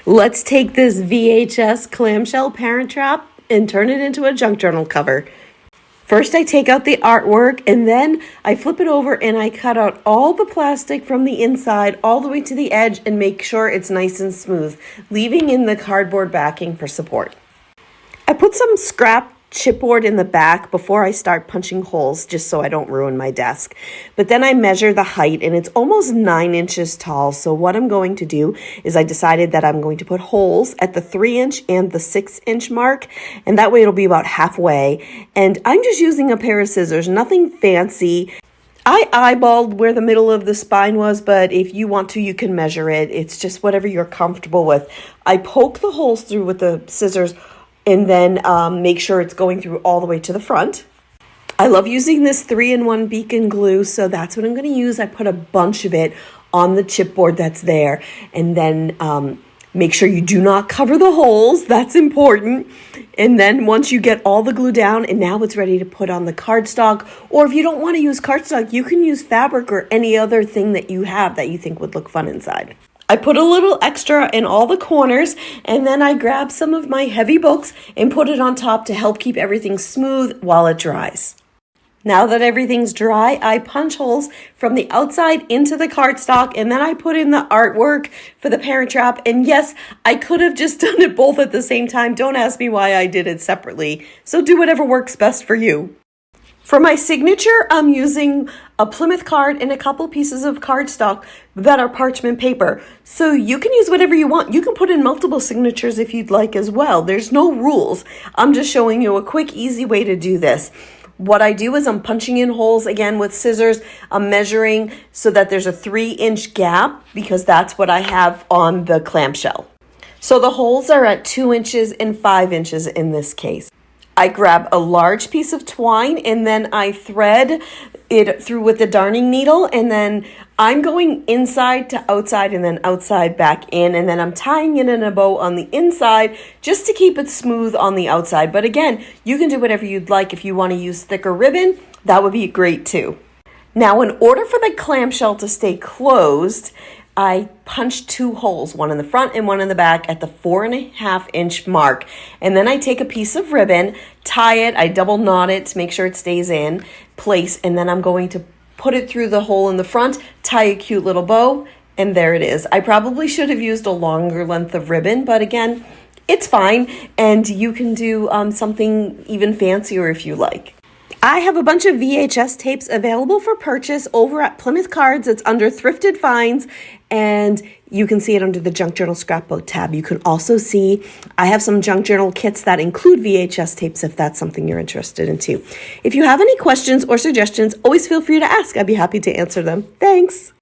Let's take this VHS clamshell Parent Trap and turn it into a junk journal cover. First, I take out the artwork and then I flip it over and I cut out all the plastic from the inside all the way to the edge and make sure it's nice and smooth, leaving in the cardboard backing for support. I put some scrap chipboard in the back before I start punching holes just so I don't ruin my desk. But then I measure the height and it's almost 9 inches tall. So what I'm going to do is I decided that I'm going to put holes at the 3-inch and the 6-inch mark. And that way it'll be about halfway. And I'm just using a pair of scissors, nothing fancy. I eyeballed where the middle of the spine was, but if you want to, you can measure it. It's just whatever you're comfortable with. I poke the holes through with the scissors and then make sure it's going through all the way to the front. I love using this 3-in-1 beacon glue, so that's what I'm going to use. I put a bunch of it on the chipboard that's there, and then make sure you do not cover the holes. That's important. And then once you get all the glue down, and now it's ready to put on the cardstock, or if you don't want to use cardstock, you can use fabric or any other thing that you have that you think would look fun inside. I put a little extra in all the corners, and then I grab some of my heavy books and put it on top to help keep everything smooth while it dries. Now that everything's dry, I punch holes from the outside into the cardstock, and then I put in the artwork for the Parent Trap. And yes, I could have just done it both at the same time. Don't ask me why I did it separately. So do whatever works best for you. For my signature, I'm using a Plymouth card and a couple pieces of cardstock that are parchment paper. So you can use whatever you want. You can put in multiple signatures if you'd like as well. There's no rules. I'm just showing you a quick, easy way to do this. What I do is I'm punching in holes again with scissors. I'm measuring so that there's a 3-inch gap because that's what I have on the clamshell. So the holes are at 2 inches and 5 inches in this case. I grab a large piece of twine and then I thread it through with the darning needle, and then I'm going inside to outside and then outside back in, and then I'm tying it in a bow on the inside just to keep it smooth on the outside. But again, you can do whatever you'd like. If you want to use thicker ribbon, that would be great too. Now, in order for the clamshell to stay closed, I punch 2 holes, one in the front and one in the back at the 4.5-inch mark. And then I take a piece of ribbon, tie it, I double knot it to make sure it stays in place. And then I'm going to put it through the hole in the front, tie a cute little bow, and there it is. I probably should have used a longer length of ribbon, but again, it's fine. And you can do something even fancier if you like. I have a bunch of VHS tapes available for purchase over at Plymouth Cards. It's under Thrifted Finds, and you can see it under the Junk Journal Scrapbook tab. You can also see I have some junk journal kits that include VHS tapes if that's something you're interested in too. If you have any questions or suggestions, always feel free to ask. I'd be happy to answer them. Thanks.